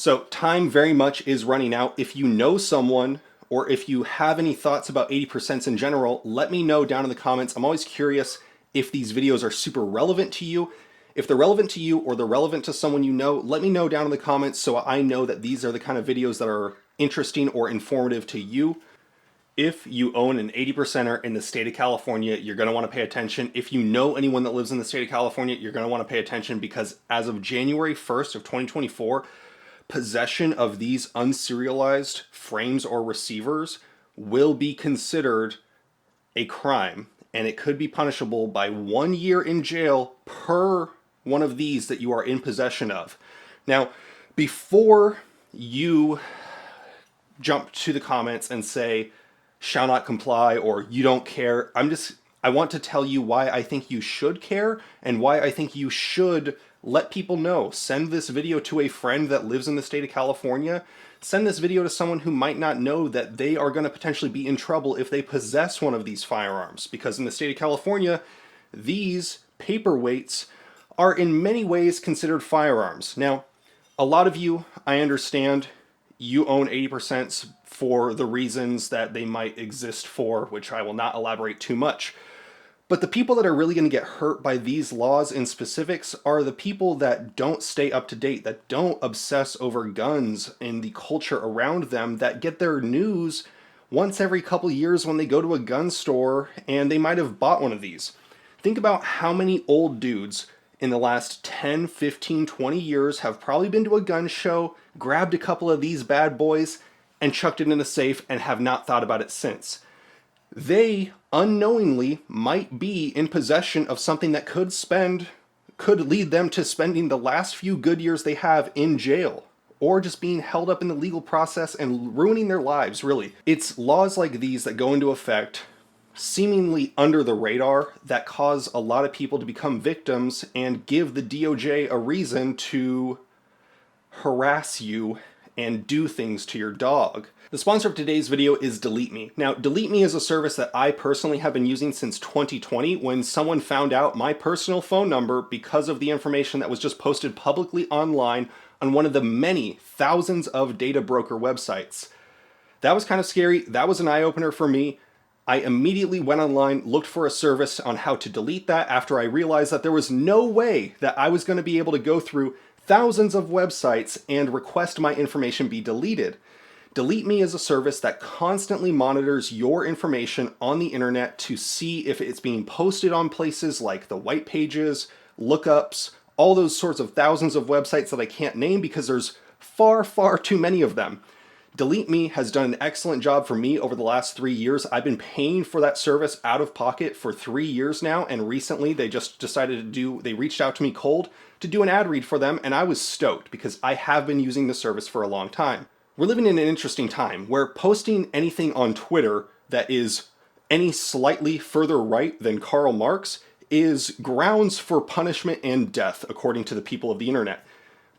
So time very much is running out. If you know someone or if you have any thoughts about 80% in general, let me know down in the comments. I'm always curious if these videos are super relevant to you. If they're relevant to you or they're relevant to someone you know, let me know down in the comments so I know that these are the kind of videos that are interesting or informative to you. If you own an 80%er in the state of California, you're going to want to pay attention. If you know anyone that lives in the state of California, you're going to want to pay attention because as of January 1st of 2024, possession of these unserialized frames or receivers will be considered a crime, and it could be punishable by 1 year in jail per one of these that you are in possession of. Now, before you jump to the comments and say, shall not comply, or you don't care, I want to tell you why I think you should care and why I think you should let people know. Send this video to a friend that lives in the state of California. Send this video to someone who might not know that they are going to potentially be in trouble if they possess one of these firearms. Because in the state of California, these paperweights are in many ways considered firearms. Now, a lot of you, I understand, you own 80% for the reasons that they might exist for, which I will not elaborate too much. But the people that are really going to get hurt by these laws in specifics are the people that don't stay up to date, that don't obsess over guns and the culture around them, that get their news once every couple years when they go to a gun store and they might have bought one of these. Think about how many old dudes in the last 10, 15, 20 years have probably been to a gun show, grabbed a couple of these bad boys, and chucked it in a safe and have not thought about it since. They unknowingly might be in possession of something that could lead them to spending the last few good years they have in jail, or just being held up in the legal process and ruining their lives, really. It's laws like these that go into effect seemingly under the radar that cause a lot of people to become victims and give the DOJ a reason to harass you and do things to your dog. The sponsor of today's video is Delete Me. Now, Delete Me is a service that I personally have been using since 2020 when someone found out my personal phone number because of the information that was just posted publicly online on one of the many thousands of data broker websites. That was kind of scary. That was an eye-opener for me. I immediately went online, looked for a service on how to delete that after I realized that there was no way that I was going to be able to go through thousands of websites and request my information be deleted. Delete Me is a service that constantly monitors your information on the internet to see if it's being posted on places like the white pages, lookups, all those sorts of thousands of websites that I can't name because there's far, far too many of them. Delete Me has done an excellent job for me over the last 3 years. I've been paying for that service out of pocket for 3 years now, and recently they just decided they reached out to me cold to do an ad read for them, and I was stoked because I have been using the service for a long time. We're living in an interesting time where posting anything on Twitter that is any slightly further right than Karl Marx is grounds for punishment and death, according to the people of the internet.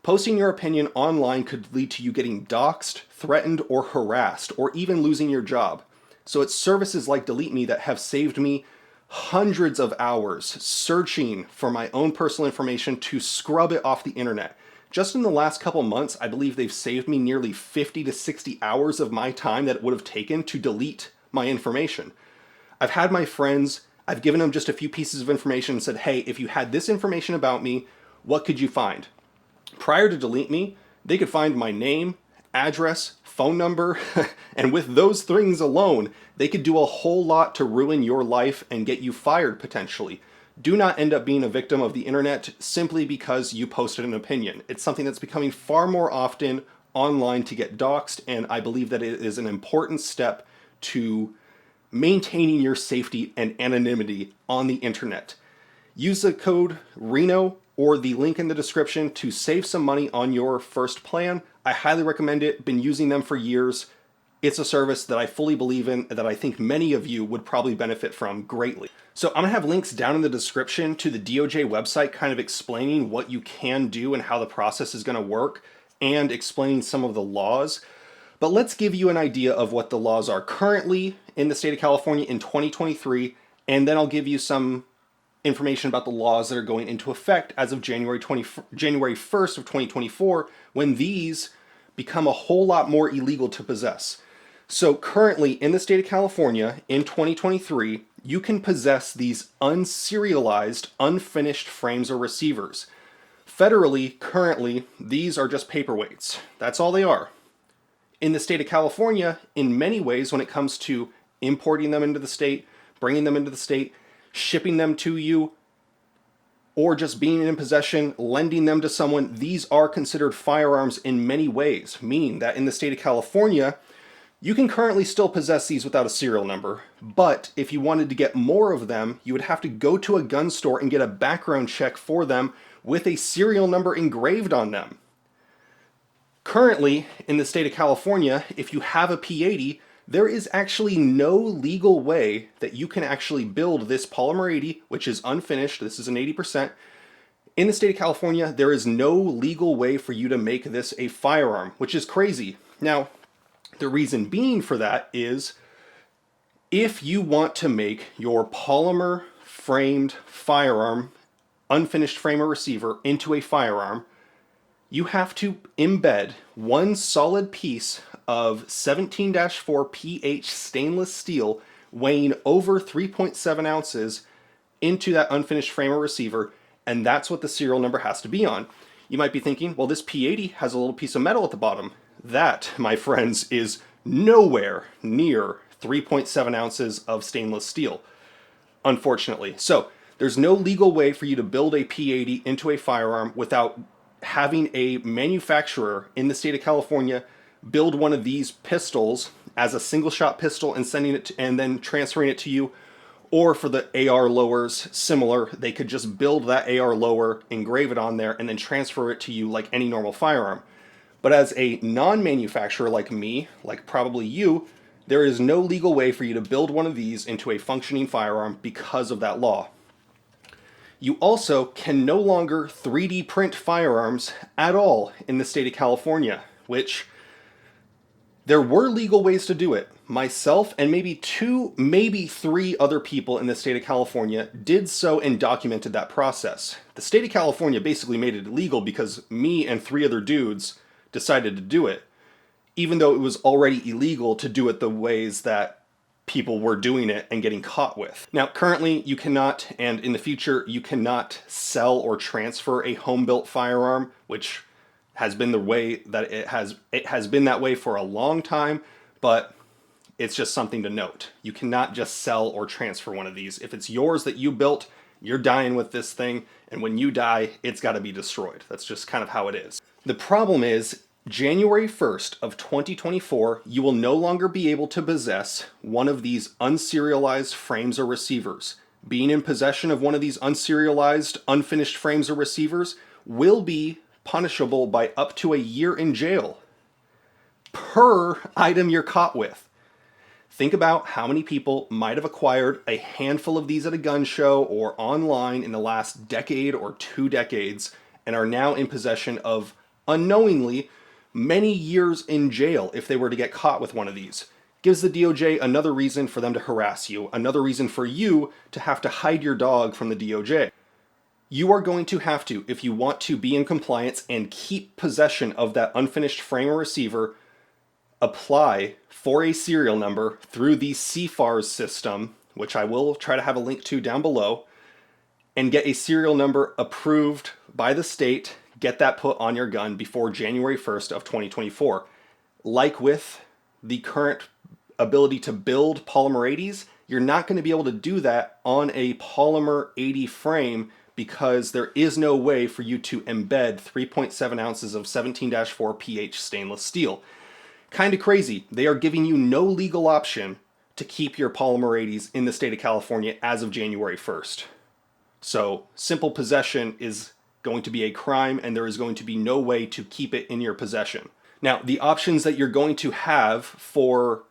Posting your opinion online could lead to you getting doxxed, threatened, or harassed, or even losing your job. So it's services like Delete Me that have saved me hundreds of hours searching for my own personal information to scrub it off the internet. Just in the last couple months, I believe they've saved me nearly 50 to 60 hours of my time that it would have taken to delete my information. I've had my friends, I've given them just a few pieces of information and said, hey, if you had this information about me, what could you find? Prior to Delete Me, they could find my name, address, phone number, and with those things alone, they could do a whole lot to ruin your life and get you fired potentially. Do not end up being a victim of the internet simply because you posted an opinion. It's something that's becoming far more often online to get doxxed, and I believe that it is an important step to maintaining your safety and anonymity on the internet. Use the code Reno or the link in the description to save some money on your first plan. I highly recommend it. Been using them for years. It's a service that I fully believe in, that I think many of you would probably benefit from greatly. So I'm gonna have links down in the description to the DOJ website kind of explaining what you can do and how the process is gonna work and explaining some of the laws. But let's give you an idea of what the laws are currently in the state of California in 2023, and then I'll give you some information about the laws that are going into effect as of January 1st of 2024, when these become a whole lot more illegal to possess. So currently in the state of California in 2023, you can possess these unserialized, unfinished frames or receivers. Federally, currently, these are just paperweights. That's all they are. In the state of California, in many ways, when it comes to importing them into the state, bringing them into the state, shipping them to you, or just being in possession, lending them to someone, these are considered firearms in many ways, meaning that in the state of California, you can currently still possess these without a serial number, but if you wanted to get more of them, you would have to go to a gun store and get a background check for them with a serial number engraved on them. Currently, in the state of California, if you have a P80, there is actually no legal way that you can actually build this Polymer 80, which is unfinished. This is an 80%. In the state of California, there is no legal way for you to make this a firearm, which is crazy. Now, the reason being for that is if you want to make your polymer framed firearm, unfinished frame or receiver, into a firearm, you have to embed one solid piece of 17-4 pH stainless steel weighing over 3.7 ounces into that unfinished frame or receiver, and that's what the serial number has to be on. You might be thinking, well, this P80 has a little piece of metal at the bottom. That, my friends, is nowhere near 3.7 ounces of stainless steel, unfortunately. So there's no legal way for you to build a P80 into a firearm without having a manufacturer in the state of California build one of these pistols as a single shot pistol and sending it to, and then transferring it to you. Or for the AR lowers, similar, they could just build that AR lower, engrave it on there, and then transfer it to you like any normal firearm. But as a non-manufacturer like me, like probably you, there is no legal way for you to build one of these into a functioning firearm because of that law. You also can no longer 3D print firearms at all in the state of California, which there were legal ways to do it. Myself and maybe 2, maybe 3 other people in the state of California did so and documented that process. The state of California basically made it illegal because me and 3 other dudes decided to do it, even though it was already illegal to do it the ways that people were doing it and getting caught with. Now, currently you cannot, and in the future, you cannot sell or transfer a home-built firearm, which has been the way that it has been that way for a long time, but it's just something to note. You cannot just sell or transfer one of these. If it's yours that you built, you're dying with this thing, and when you die, it's got to be destroyed. That's just kind of how it is. The problem is, January 1st of 2024, you will no longer be able to possess one of these unserialized frames or receivers. Being in possession of one of these unserialized, unfinished frames or receivers will be punishable by up to a year in jail per item you're caught with. Think about how many people might have acquired a handful of these at a gun show or online in the last decade or 2 decades and are now in possession of, unknowingly, many years in jail if they were to get caught with one of these. Gives the DOJ another reason for them to harass you, another reason for you to have to hide your dog from the DOJ. You are going to have to, if you want to be in compliance and keep possession of that unfinished frame or receiver, apply for a serial number through the CFARS system, which I will try to have a link to down below, and get a serial number approved by the state. Get that put on your gun before January 1st of 2024. Like with the current ability to build Polymer 80s, you're not going to be able to do that on a Polymer 80 frame because there is no way for you to embed 3.7 ounces of 17-4 pH stainless steel. Kind of crazy. They are giving you no legal option to keep your Polymer 80s in the state of California as of January 1st. So simple possession is going to be a crime, and there is going to be no way to keep it in your possession. Now, the options that you're going to have for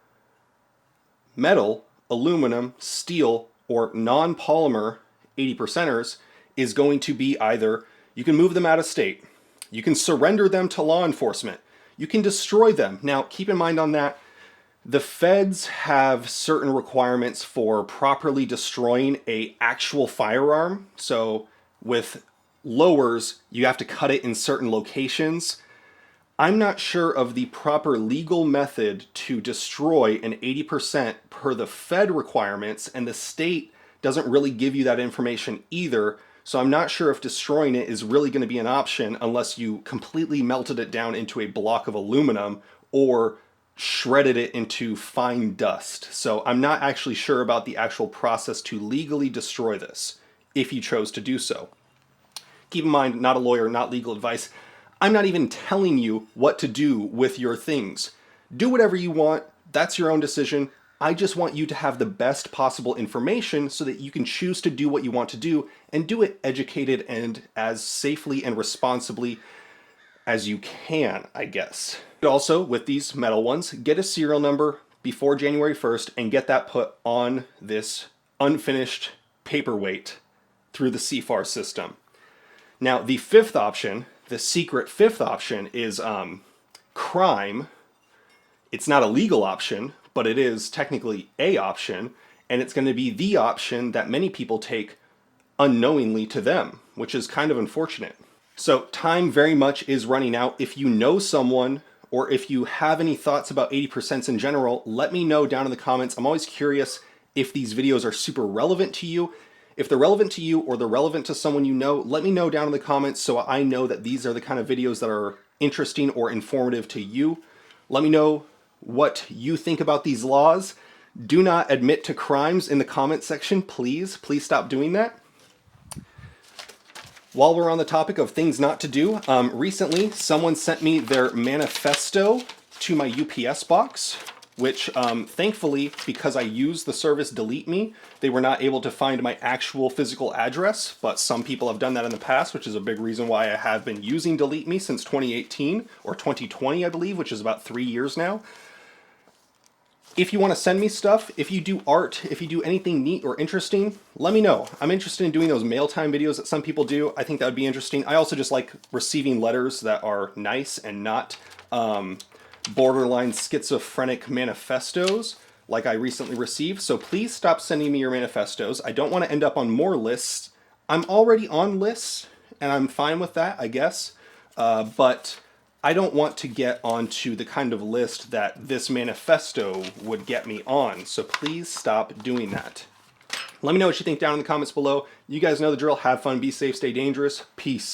metal, aluminum, steel, or non-polymer 80%ers is going to be either you can move them out of state, you can surrender them to law enforcement, you can destroy them. Now, keep in mind on that, the feds have certain requirements for properly destroying an actual firearm. So with lowers, you have to cut it in certain locations. I'm not sure of the proper legal method to destroy an 80% per the Fed requirements, and the state doesn't really give you that information either. So I'm not sure if destroying it is really going to be an option unless you completely melted it down into a block of aluminum or shredded it into fine dust. So I'm not actually sure about the actual process to legally destroy this if you chose to do so. Keep in mind, not a lawyer, not legal advice. I'm not even telling you what to do with your things. Do whatever you want. That's your own decision. I just want you to have the best possible information so that you can choose to do what you want to do and do it educated and as safely and responsibly as you can, I guess. Also, with these metal ones, get a serial number before January 1st and get that put on this unfinished paperweight through the CFAR system. Now, the fifth option, the secret fifth option, is crime. It's not a legal option, but it is technically a option, and it's going to be the option that many people take unknowingly to them, which is kind of unfortunate. So time very much is running out. If you know someone or if you have any thoughts about 80% in general, let me know down in the comments. I'm always curious if these videos are super relevant to you. If they're relevant to you or they're relevant to someone you know, let me know down in the comments so I know that these are the kind of videos that are interesting or informative to you. Let me know what you think about these laws. Do not admit to crimes in the comment section, please. Please stop doing that. While we're on the topic of things not to do, recently someone sent me their manifesto to my UPS box, which thankfully, because I use the service Delete Me, they were not able to find my actual physical address, but some people have done that in the past, which is a big reason why I have been using Delete Me since 2018, or 2020, I believe, which is about 3 years now. If you want to send me stuff, if you do art, if you do anything neat or interesting, let me know. I'm interested in doing those mail time videos that some people do. I think that would be interesting. I also just like receiving letters that are nice and not borderline schizophrenic manifestos like I recently received. So please stop sending me your manifestos. I don't want to end up on more lists. I'm already on lists, and I'm fine with that, I guess. But I don't want to get onto the kind of list that this manifesto would get me on. So please stop doing that. Let me know what you think down in the comments below. You guys know the drill. Have fun, be safe, stay dangerous. Peace.